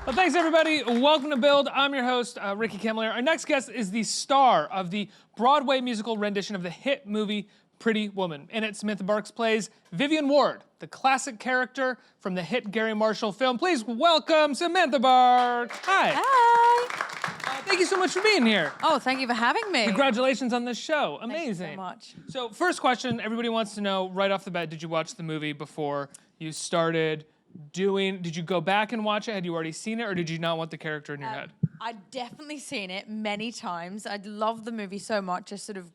Well, thanks, everybody. Welcome to Build. I'm your host, Ricky Camilleri. Our next guest is the star of the Broadway musical rendition of the hit movie Pretty Woman. In it, Samantha Barks plays Vivian Ward, the classic character from the hit Gary Marshall film. Please welcome Samantha Barks. Hi. Hi. Thank you so much for being here. Oh, thank you for having me. Congratulations on this show. Amazing. Thank you so much. So, first question, everybody wants to know right off the bat, did you watch the movie before you started did you go back and watch it? Had you already seen it, or did you not want the character in your head? I'd definitely seen it many times. I loved the movie so much. I sort of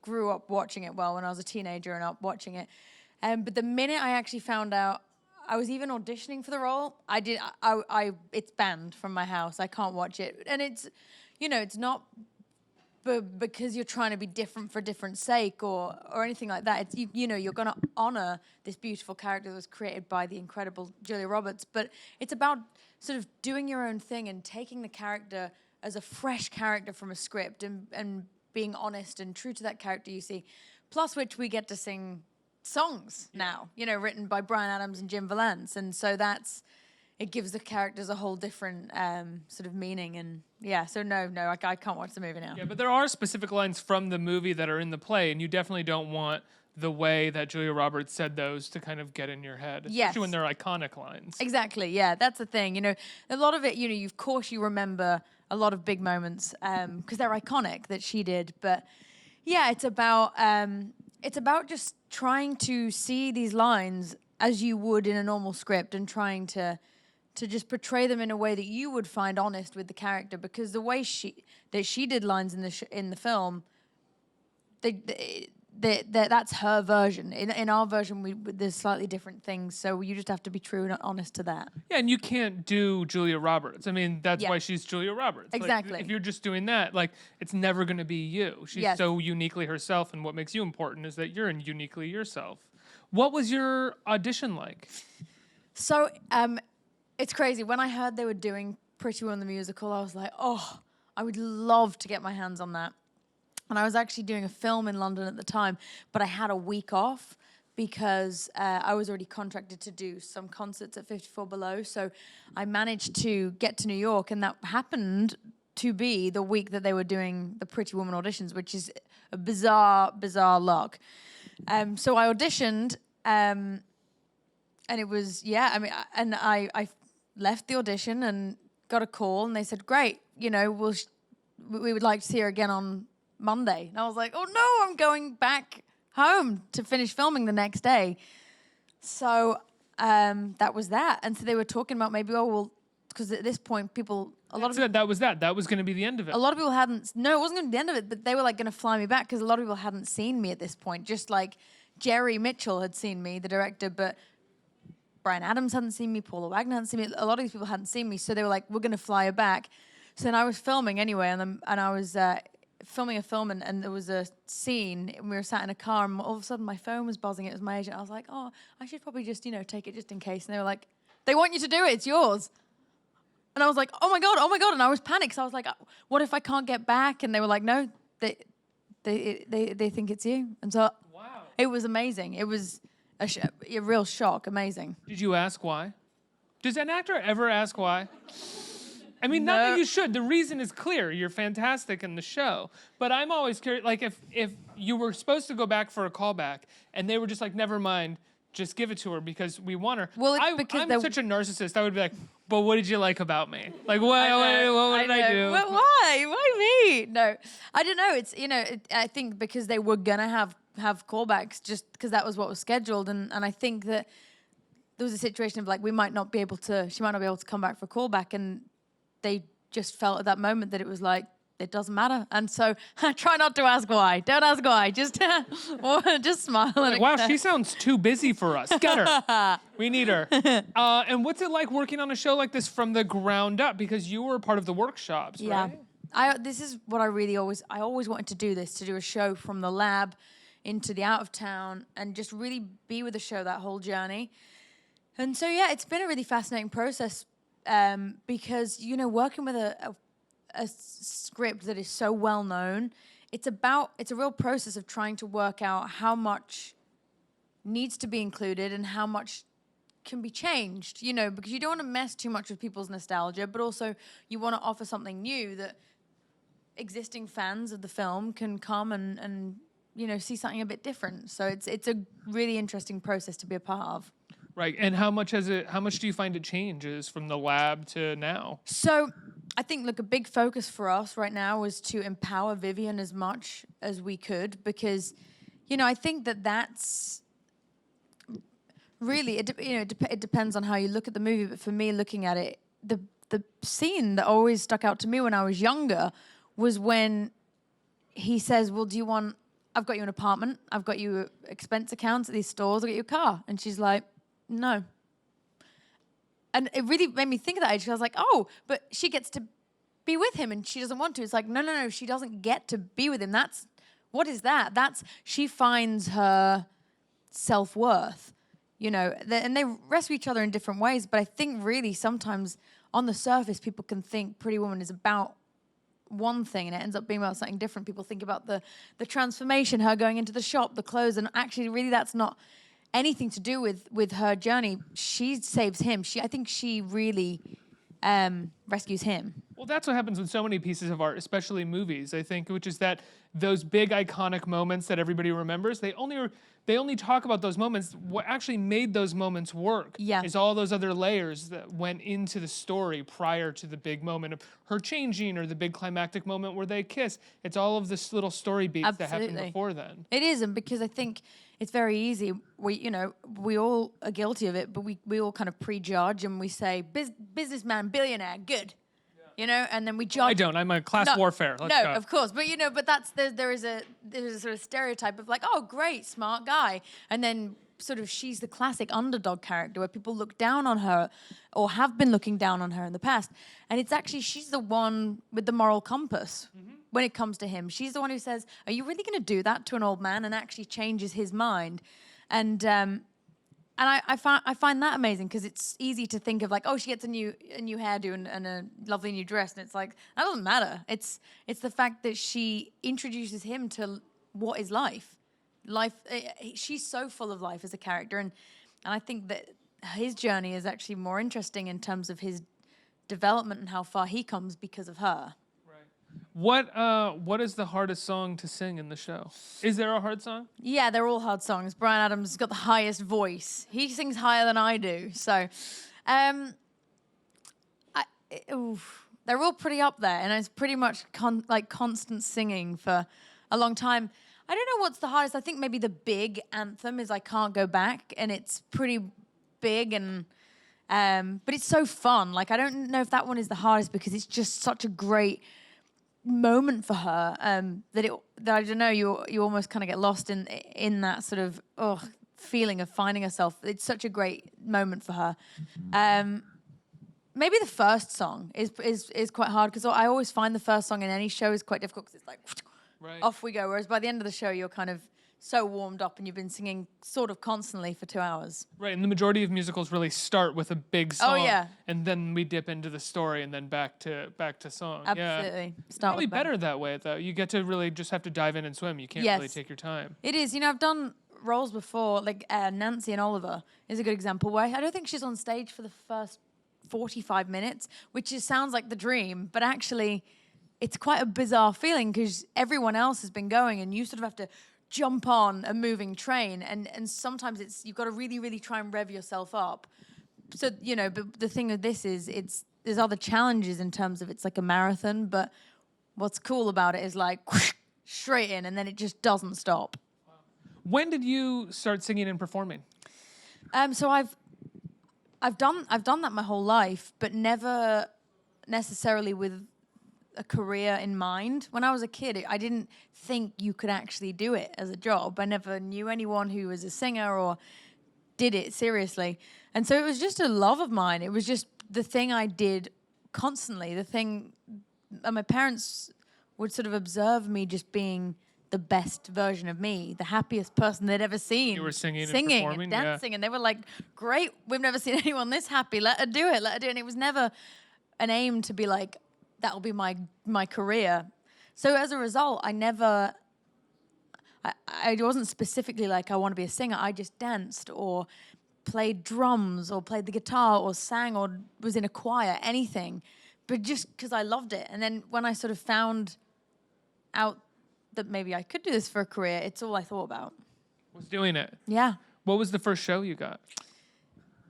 grew up watching it, when I was a teenager and up watching it. But the minute I actually found out I was even auditioning for the role, it's banned from my house. I can't watch it. And it's not because you're trying to be different for different sake or anything like that. It's you're going to honor this beautiful character that was created by the incredible Julia Roberts, but it's about sort of doing your own thing and taking the character as a fresh character from a script and being honest and true to that character you see. Plus which we get to sing songs now, written by Bryan Adams and Jim Valance, and so it gives the characters a whole different sort of meaning. And yeah, so no, I can't watch the movie now. Yeah, but there are specific lines from the movie that are in the play, and you definitely don't want the way that Julia Roberts said those to kind of get in your head, especially Yes. when they're iconic lines. Exactly, yeah, that's the thing. A lot of it, of course you remember a lot of big moments because they're iconic that she did. But yeah, it's about just trying to see these lines as you would in a normal script and trying to just portray them in a way that you would find honest with the character, because the way she did lines in the film, that's her version. In our version, there's slightly different things, so you just have to be true and honest to that. Yeah, and you can't do Julia Roberts. I mean, that's why she's Julia Roberts. Exactly. Like, if you're just doing that, it's never going to be you. She's so uniquely herself, and what makes you important is that you're uniquely yourself. What was your audition like? So, it's crazy. When I heard they were doing Pretty Woman the musical, I was like, oh, I would love to get my hands on that. And I was actually doing a film in London at the time, but I had a week off because I was already contracted to do some concerts at 54 Below. So I managed to get to New York, and that happened to be the week that they were doing the Pretty Woman auditions, which is a bizarre luck. So I auditioned, and it was, I left the audition and got a call, and they said, great, we would like to see her again on Monday. And I was like, oh no, I'm going back home to finish filming the next day. So that was that. And so they were talking about maybe, because at this point that was going to be the end of it. A lot of people it wasn't going to be the end of it, but they were going to fly me back because a lot of people hadn't seen me at this point. Just like Jerry Mitchell had seen me, the director, but Bryan Adams hadn't seen me, Paula Wagner hadn't seen me. A lot of these people hadn't seen me, so they were like, we're going to fly her back. So then I was filming anyway, and I was filming a film, and there was a scene, and we were sat in a car, and all of a sudden my phone was buzzing. It was my agent. I was like, oh, I should probably just, take it just in case. And they were like, they want you to do it. It's yours. And I was like, oh my God. And I was panicked. So I was like, what if I can't get back? And they were like, no, they think it's you. And so It was amazing. It was a real shock. Amazing. Did you ask why? Does an actor ever ask why? I mean, No. not that you should. The reason is clear. You're fantastic in the show. But I'm always curious, if you were supposed to go back for a callback and they were just like, never mind, just give it to her because we want her. Well, it's because I'm such a narcissist. I would be like, but what did you like about me? Like, what did I do? Well, why? Why me? No, I don't know. It's, I think because they were going to have callbacks just because that was what was scheduled. And I think that there was a situation of she might not be able to come back for a callback. And they just felt at that moment that it was like, it doesn't matter. And so I try not to ask why. Don't ask why. Just smile. And wow, she sounds too busy for us. Get her. We need her. And what's it like working on a show like this from the ground up? Because you were a part of the workshops, right? This is what I always wanted to do this, to do a show from the lab into the out of town and just really be with the show that whole journey. And so, it's been a really fascinating process because, working with a script that is so well known, it's a real process of trying to work out how much needs to be included and how much can be changed, you know, because you don't want to mess too much with people's nostalgia, but also you want to offer something new that existing fans of the film can come and you know, see something a bit different. So it's a really interesting process to be a part of. Right. And how much do you find it changes from the lab to now? So I think, look, a big focus for us right now was to empower Vivian as much as we could, because, you know, I think that's really, it depends on how you look at the movie. But for me, looking at it, the scene that always stuck out to me when I was younger was when he says, well, I've got you an apartment, I've got you expense accounts at these stores, I've got you a car. And she's like, no. And it really made me think of that age. I was like, oh, but she gets to be with him and she doesn't want to. It's like, no, she doesn't get to be with him. What is that? She finds her self-worth, you know, and they rescue each other in different ways. But I think really sometimes on the surface, people can think Pretty Woman is about one thing and it ends up being about something different. People think about the transformation, her going into the shop, the clothes, and actually really that's not anything to do with her journey. She saves him. I think she really rescues him. Well, that's what happens with so many pieces of art, especially movies, I think, which is that those big iconic moments that everybody remembers, they only talk about those moments. What actually made those moments work is all those other layers that went into the story prior to the big moment of her changing or the big climactic moment where they kiss. It's all of this little story beats that happened before then. It is, and because I think it's very easy. We all are guilty of it, but we all kind of prejudge and we say, businessman, billionaire, good. You know, and then we judge. I don't. I'm a class warfare. Let's go. Of course, but you know, but there is a sort of stereotype of like, oh, great, smart guy, and then sort of she's the classic underdog character where people look down on her, or have been looking down on her in the past, and it's actually she's the one with the moral compass when it comes to him. She's the one who says, "Are you really going to do that to an old man?" and actually changes his mind, and I find that amazing because it's easy to think of like, oh, she gets a new hairdo and a lovely new dress, and it's like that doesn't matter. It's the fact that she introduces him to what is life. She's so full of life as a character, and I think that his journey is actually more interesting in terms of his development and how far he comes because of her. What is the hardest song to sing in the show? Is there a hard song? Yeah, they're all hard songs. Bryan Adams has got the highest voice. He sings higher than I do. So, they're all pretty up there, and it's pretty much constant singing for a long time. I don't know what's the hardest. I think maybe the big anthem is I Can't Go Back, and it's pretty big and but it's so fun. Like I don't know if that one is the hardest because it's just such a great moment for her that I don't know, you almost kind of get lost in that sort of feeling of finding herself. It's such a great moment for her. Maybe the first song is quite hard because I always find the first song in any show is quite difficult because it's like off we go. Whereas by the end of the show, you're kind of so warmed up and you've been singing sort of constantly for 2 hours. Right, and the majority of musicals really start with a big song, and then we dip into the story and then back to song. Absolutely. It's probably better that way, though. You get to really just have to dive in and swim. You can't really take your time. It is. You know, I've done roles before, like Nancy and Oliver is a good example, where I don't think she's on stage for the first 45 minutes, which sounds like the dream, but actually it's quite a bizarre feeling because everyone else has been going and you sort of have to jump on a moving train, and sometimes you've got to really, really try and rev yourself up. So, you know, but the thing with this is there's other challenges in terms of it's like a marathon, but what's cool about it is like whoosh, straight in, and then it just doesn't stop. When did you start singing and performing? So I've done that my whole life, but never necessarily with a career in mind. When I was a kid, I didn't think you could actually do it as a job. I never knew anyone who was a singer or did it seriously. And so it was just a love of mine. It was just the thing I did constantly, the thing, and my parents would sort of observe me just being the best version of me, the happiest person they'd ever seen. You were singing and dancing, and they were like, great, we've never seen anyone this happy, let her do it. And it was never an aim to be like, that'll be my career. So as a result, I wasn't specifically like, I want to be a singer. I just danced or played drums or played the guitar or sang or was in a choir, anything, but just because I loved it. And then when I sort of found out that maybe I could do this for a career, it's all I thought about. Was doing it. Yeah. What was the first show you got?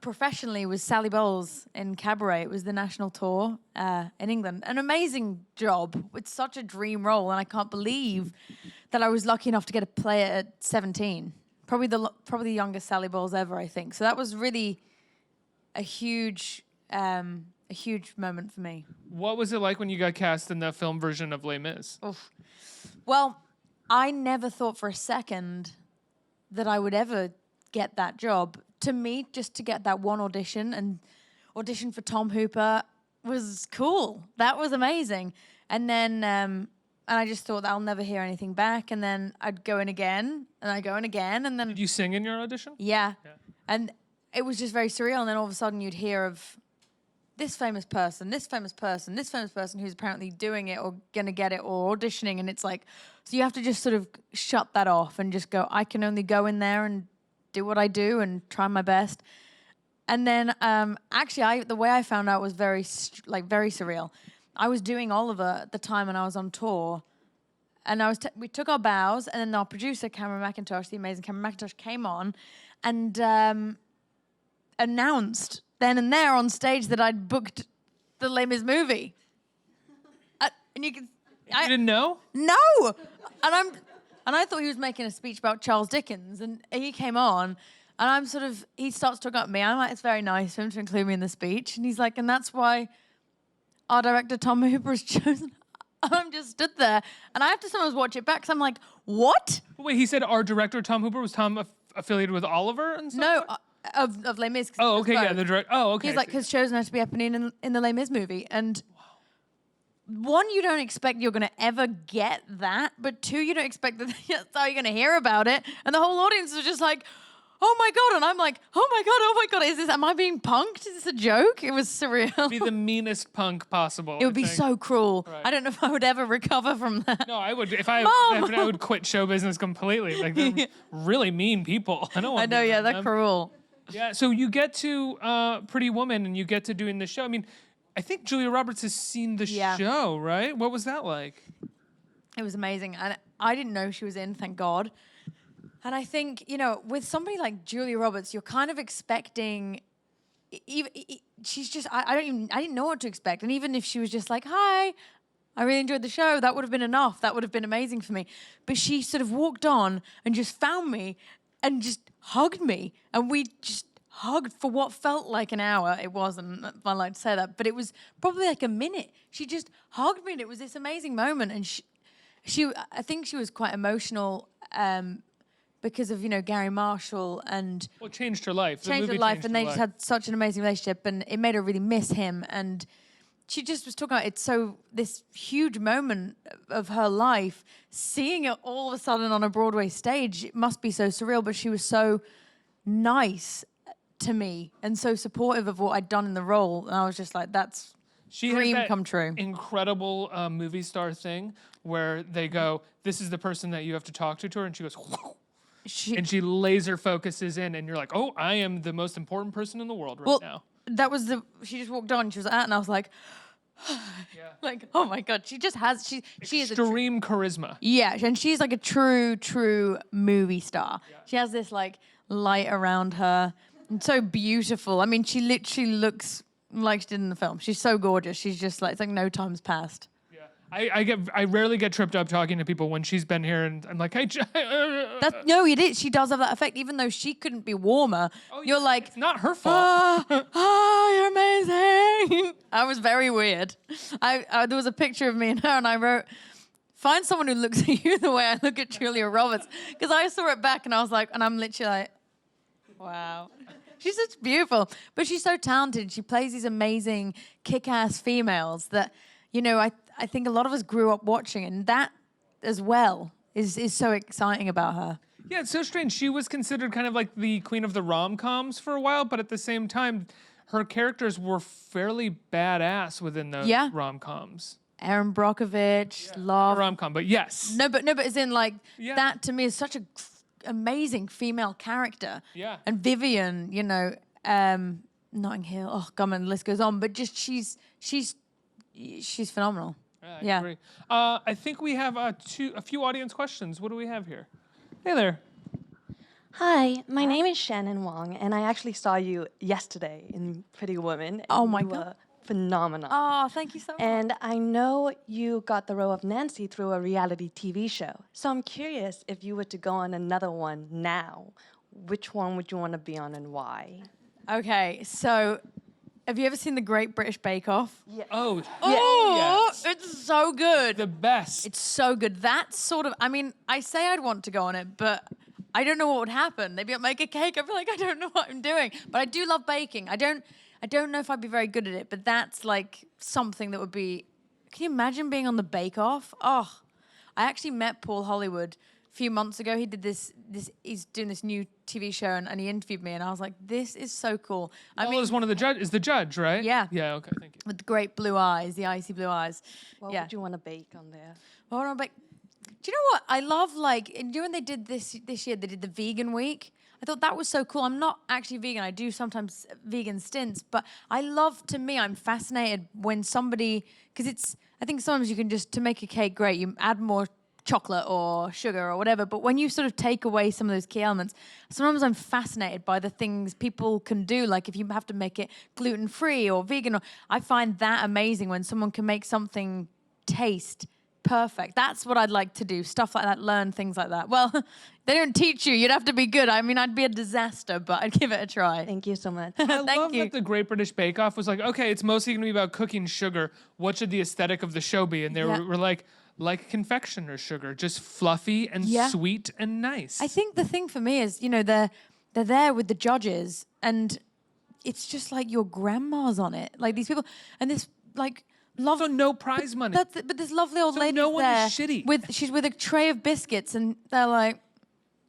Professionally was Sally Bowles in Cabaret. It was the national tour in England. An amazing job. It's such a dream role, and I can't believe that I was lucky enough to get to play it at 17. Probably the youngest Sally Bowles ever, I think. So that was really a huge moment for me. What was it like when you got cast in the film version of Les Mis? Oof. Well, I never thought for a second that I would ever get that job. To me, just to get that one audition and audition for Tom Hooper was cool. That was amazing. And then, and I just thought that I'll never hear anything back. And then I'd go in again, and I'd go in again, and then... Did you sing in your audition? Yeah. And it was just very surreal. And then all of a sudden you'd hear of this famous person, this famous person, this famous person who's apparently doing it or going to get it or auditioning. And it's like, so you have to just sort of shut that off and just go, I can only go in there and do what I do and try my best. And then actually, the way I found out was very surreal. I was doing Oliver at the time when I was on tour. And we took our bows, and then our producer, Cameron McIntosh, the amazing Cameron McIntosh, came on and announced then and there on stage that I'd booked the Les Mis movie. And you didn't know? No! And I thought he was making a speech about Charles Dickens, and he came on, and he starts talking about me. I'm like, it's very nice for him to include me in the speech. And he's like, and that's why our director, Tom Hooper, has chosen. I'm just stood there, and I have to sometimes watch it back, because I'm like, what? Wait, he said our director, Tom Hooper, was Tom affiliated with Oliver and stuff? No, of Les Mis. Oh, okay, yeah, the director. Oh, okay. He's like, because Chosen has to be happening in the Les Mis movie. And one, you don't expect you're going to ever get that, but two, you don't expect that that's how you're going to hear about it. And the whole audience was just like, oh my God. And I'm like, oh my God, am I being punked? Is this a joke? It was surreal. Be the meanest punk possible. It would be so cruel. Right. I don't know if I would ever recover from that. No, I would. If I would quit show business completely. Like, they're really mean people. I don't want to. I know, yeah, they're them. cruel. Yeah, so you get to Pretty Woman and you get to doing the show. I mean, I think Julia Roberts has seen the show, right? What was that like? It was amazing. And I didn't know she was in, thank God. And I think, with somebody like Julia Roberts, you're kind of expecting, she's just, I didn't know what to expect. And even if she was just like, hi, I really enjoyed the show, that would have been enough. That would have been amazing for me. But she sort of walked on and just found me and just hugged me. And we just hugged for what felt like an hour. It wasn't, I like to say that, but it was probably like a minute. She just hugged me, and it was this amazing moment. And I think she was quite emotional because of, Gary Marshall and... Well, it changed her life. Changed her life, and they just had such an amazing relationship, and it made her really miss him. And she just was talking about this huge moment of her life, seeing it all of a sudden on a Broadway stage. It must be so surreal, but she was so nice to me and so supportive of what I'd done in the role. And I was just like, that's dream come true. Incredible movie star thing where they go, this is the person that you have to talk to her, and she goes, whoa. And she laser focuses in, and you're like, oh, I am the most important person in the world now. That was she just walked on, she was and I was like, like, oh my God, she just has, she is extreme charisma. Yeah, and she's like a true movie star. Yeah. She has this like light around her, and so beautiful. I mean, she literally looks like she did in the film. She's so gorgeous. She's just like, it's like no time's passed. I rarely get tripped up talking to people when she's been here, and I'm like, hey, no, it is. She does have that effect, even though she couldn't be warmer. You're like, it's not her fault. You're amazing. I was very weird. There was a picture of me and her, and I wrote, find someone who looks at you the way I look at Julia Roberts, because I saw it back, and I was like, and I'm literally like, wow. She's such beautiful, but she's so talented. She plays these amazing kick-ass females that, I think a lot of us grew up watching, and that as well is so exciting about her. Yeah, it's so strange. She was considered kind of like the queen of the rom-coms for a while, but at the same time, her characters were fairly badass within the rom-coms. Erin Brockovich, love. Rom-com, but yes. No, but as in like, that to me is such amazing female character. Yeah. And Vivian, you know, Notting Hill. Oh, come on, the list goes on. But just she's phenomenal. I agree. I think we have a few audience questions. What do we have here? Hey there. Hi, my name is Shannon Wong, and I actually saw you yesterday in Pretty Woman. Oh my you God. were phenomenal. Oh, thank you so much. And I know you got the role of Nancy through a reality TV show. So I'm curious, if you were to go on another one now, which one would you want to be on and why? Okay, so have you ever seen The Great British Bake Off? Yeah. Oh, Oh, yes. it's so good. The best. It's so good. That's sort of, I mean, I say I'd want to go on it, but I don't know what would happen. Maybe I'd make a cake. I'd be like, I don't know what I'm doing. But I do love baking. I don't know if I'd be very good at it, but that's like something that would be, can you imagine being on the Bake Off? Oh, I actually met Paul Hollywood a few months ago. He did this he's doing this new TV show and he interviewed me and I was like, this is so cool. I Paul is one of the is the judge, right? Yeah. Yeah, okay, thank you. with the great blue eyes, the icy blue eyes. What yeah. would you want to bake on there? What would I bake? Do you know what? I love, like, you know when they did this year, they did the vegan week? I thought that was so cool. I'm not actually vegan. I do sometimes vegan stints, but I'm fascinated when somebody, because I think sometimes you can just, to make a cake great, you add more chocolate or sugar or whatever, but when you sort of take away some of those key elements, sometimes I'm fascinated by the things people can do, like if you have to make it gluten-free or vegan, I find that amazing when someone can make something taste perfect. That's what I'd like to do, stuff like that, learn things like that. Well, they don't teach you. You'd have to be good. I mean, I'd be a disaster, but I'd give it a try. Thank you so much. I Thank love you. that the Great British Bake Off was like, okay, it's mostly going to be about cooking sugar. What should the aesthetic of the show be? And they Yeah. were like confectioner sugar, just fluffy and Yeah. sweet and nice. I think the thing for me is, you know, they're there with the judges, and it's just like your grandma's on it. Like these people, and this like love. So no prize money. But this lovely old So lady no one is there shitty. she's with a tray of biscuits, and they're like,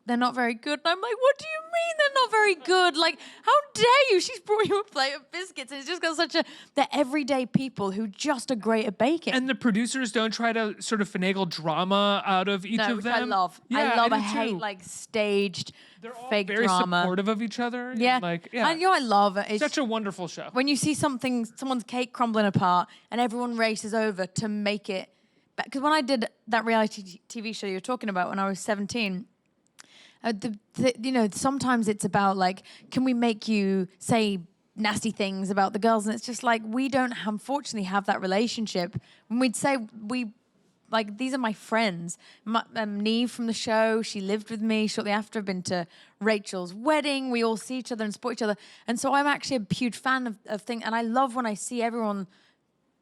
they're not very good. And I'm like, what do you mean they're not very good? Like, how dare you? She's brought you a plate of biscuits, and it's just got they're everyday people who just are great at baking. And the producers don't try to sort of finagle drama out of each no, of which them. I love. Yeah, I do hate too. like staged They're all fake very drama. supportive of each other. and, Yeah, like yeah, and you know I love it. It's such a wonderful show. when you see someone's cake crumbling apart, and everyone races over to make it. Because when I did that reality TV show you were talking about when I was 17. You know, sometimes it's about like, can we make you say nasty things about the girls? And it's just like, we don't unfortunately have that relationship. When we'd say these are my friends. Neve from the show, she lived with me shortly after. I've been to Rachel's wedding. We all see each other and support each other. And so I'm actually a huge fan of things. And I love when I see everyone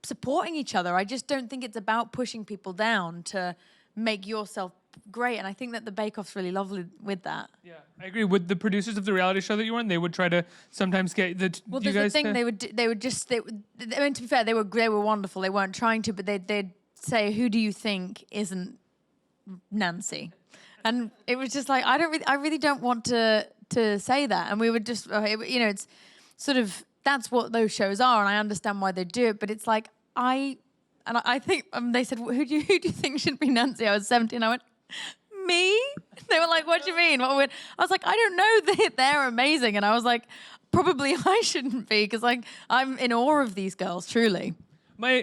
supporting each other. I just don't think it's about pushing people down to make yourself great, and I think that the Bake Off's really lovely with that. Yeah, I agree. With the producers of the reality show that you were in, they would try to sometimes get the. Well, you there's guys the thing to- they would I mean, to be fair, they were wonderful. They weren't trying to, but they'd say, "Who do you think isn't Nancy?" And it was just like, I really don't want to say that. And we would just, you know, it's sort of that's what those shows are, and I understand why they do it. But it's like I think they said, "Who do you think should be Nancy?" I was 17. I went, me? They were like, what do you mean? I was like, I don't know. They're amazing. And I was like, probably I shouldn't be, because like I'm in awe of these girls, truly. My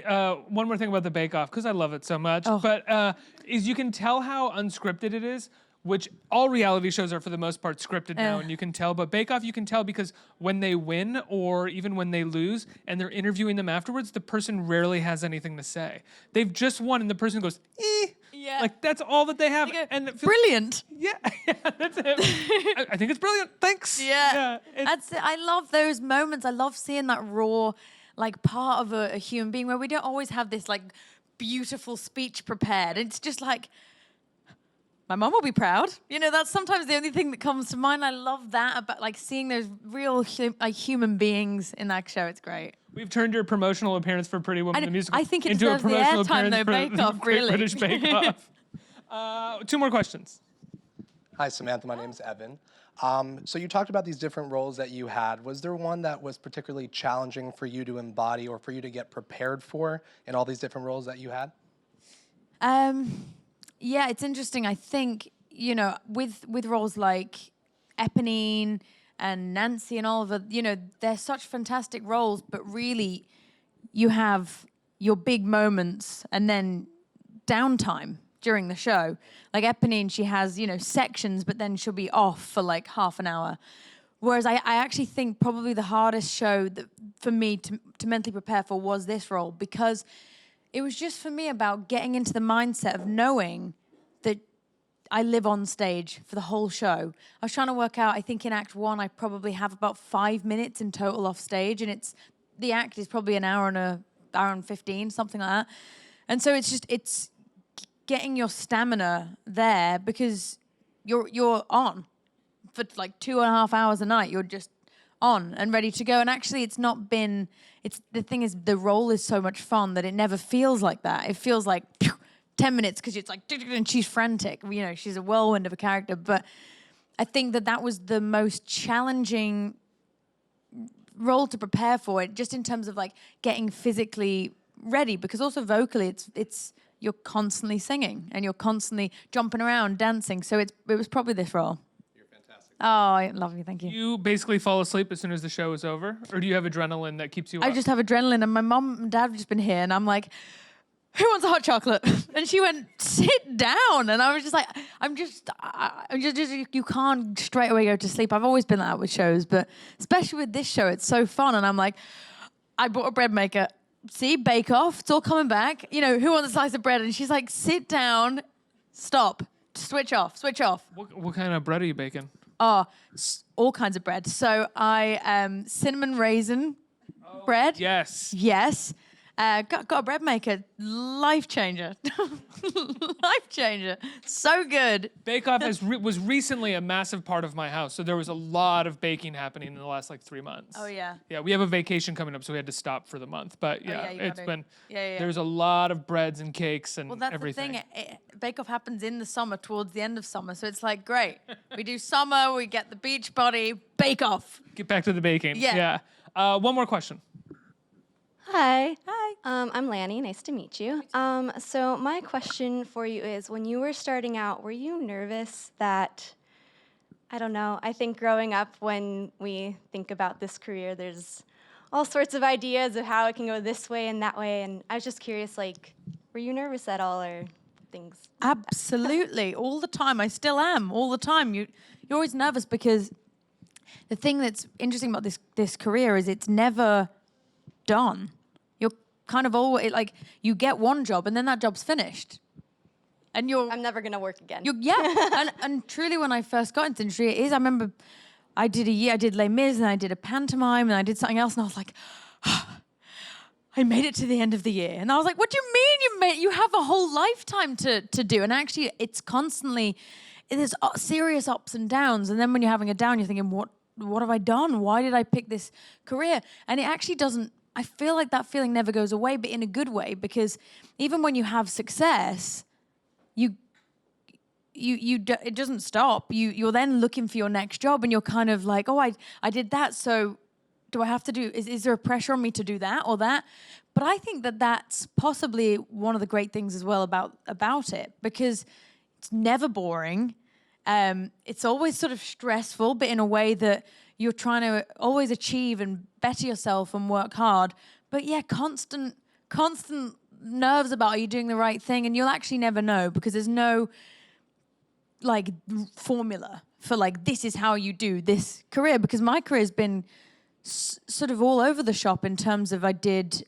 one more thing about the Bake Off, because I love it so much, Oh. but is you can tell how unscripted it is, which all reality shows are for the most part scripted now, and you can tell. But Bake Off, you can tell because when they win or even when they lose and they're interviewing them afterwards, the person rarely has anything to say. They've just won, and the person goes, eh. Yeah. Like that's all that they have. They go, and it feels- brilliant. Yeah, yeah, that's it. I think it's brilliant. Thanks. Yeah. it's- That's it. I love those moments. I love seeing that raw, like part of a human being where we don't always have this like beautiful speech prepared. It's just like, my mom will be proud. You know, that's sometimes the only thing that comes to mind. I love that about like seeing those real human beings in that show. It's great. We've turned your promotional appearance for Pretty Woman the musical I think it into a deserves the promotional airtime, appearance though, for Bake the Off, Great really. British Bake Off. 2 more questions. Hi, Samantha. My name is Evan. So you talked about these different roles that you had. Was there one that was particularly challenging for you to embody or for you to get prepared for in all these different roles that you had? Yeah, it's interesting. I think, you know, with roles like Eponine and Nancy and Oliver, you know, they're such fantastic roles, but really you have your big moments and then downtime during the show. Like Eponine, she has, you know, sections, but then she'll be off for like half an hour. Whereas I actually think probably the hardest show that for me to mentally prepare for was this role, because it was just for me about getting into the mindset of knowing that I live on stage for the whole show. I was trying to work out, I think in Act 1, I probably have about 5 minutes in total off stage, and the act is probably an hour and 15, something like that. And so it's getting your stamina there, because you're on for like 2.5 hours a night. You're just on and ready to go. And actually the thing is, the role is so much fun that it never feels like that. It feels like 10 minutes because it's like, and she's frantic. You know, she's a whirlwind of a character. But I think that was the most challenging role to prepare for it, just in terms of like getting physically ready, because also vocally it's you're constantly singing and you're constantly jumping around, dancing. So it was probably this role. You're fantastic. Oh, I love you. Thank you. You basically fall asleep as soon as the show is over, or do you have adrenaline that keeps you up? I just have adrenaline, and my mom and dad have just been here, and I'm like, who wants a hot chocolate? And she went, sit down. And I was just like, I'm just you can't straight away go to sleep. I've always been like that with shows, but especially with this show, it's so fun. And I'm like, I bought a bread maker. See, Bake Off, it's all coming back. You know, who wants a slice of bread? And she's like, sit down, stop, switch off. What kind of bread are you baking? Oh, all kinds of bread. So I, cinnamon raisin bread. Yes. Yes. Got a bread maker, life changer. Life changer. So good. Bake Off was recently a massive part of my house, so there was a lot of baking happening in the last like 3 months. Oh, yeah. Yeah, we have a vacation coming up, so we had to stop for the month. But yeah, yeah, it's been, Yeah. there's a lot of breads and cakes and Well, that's everything. the thing. Bake Off happens in the summer, towards the end of summer. So it's like, great. We do summer, we get the beach body, Bake Off. Get back to the baking. Yeah. One more question. Hi. Hi. I'm Lanny. Nice to meet you. So my question for you is, when you were starting out, were you nervous that, I don't know, I think growing up, when we think about this career, there's all sorts of ideas of how it can go this way and that way. And I was just curious, like, were you nervous at all, or things? Absolutely. All the time. I still am. All the time. You're always nervous, because the thing that's interesting about this career is it's never done. You're kind of always like, you get one job and then that job's finished. And I'm never going to work again. and truly, when I first got into the industry, it is, I remember I did Les Mis, and I did a pantomime, and I did something else, and I was like, I made it to the end of the year. And I was like, what do you mean you have a whole lifetime to do? And actually, it's constantly, there's serious ups and downs. And then when you're having a down, you're thinking, what have I done? Why did I pick this career? And it actually doesn't, I feel like that feeling never goes away, but in a good way, because even when you have success, it doesn't stop. You're then looking for your next job, and you're kind of like, oh, I did that, so do I have to do, is there a pressure on me to do that or that? But I think that's possibly one of the great things as well about it, because it's never boring. It's always sort of stressful, but in a way that you're trying to always achieve and better yourself and work hard. But yeah, constant nerves about, are you doing the right thing? And you'll actually never know, because there's no like formula for like, this is how you do this career. Because my career has been sort of all over the shop in terms of, I did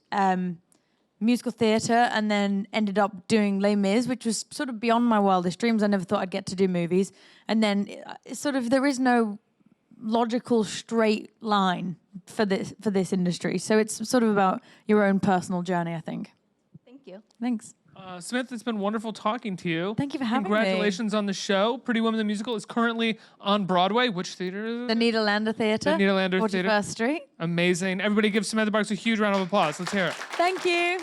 musical theatre and then ended up doing Les Mis, which was sort of beyond my wildest dreams. I never thought I'd get to do movies. And then sort of, there is no logical straight line for this industry. So it's sort of about your own personal journey, I think. Thank you. Thanks. Samantha, it's been wonderful talking to you. Thank you for having me. Congratulations on the show. Pretty Woman the Musical is currently on Broadway. Which theater is it? The Nederlander Theatre. The Nederlander Theater. 41st Street. Amazing. Everybody give Samantha Barks a huge round of applause. Let's hear it. Thank you.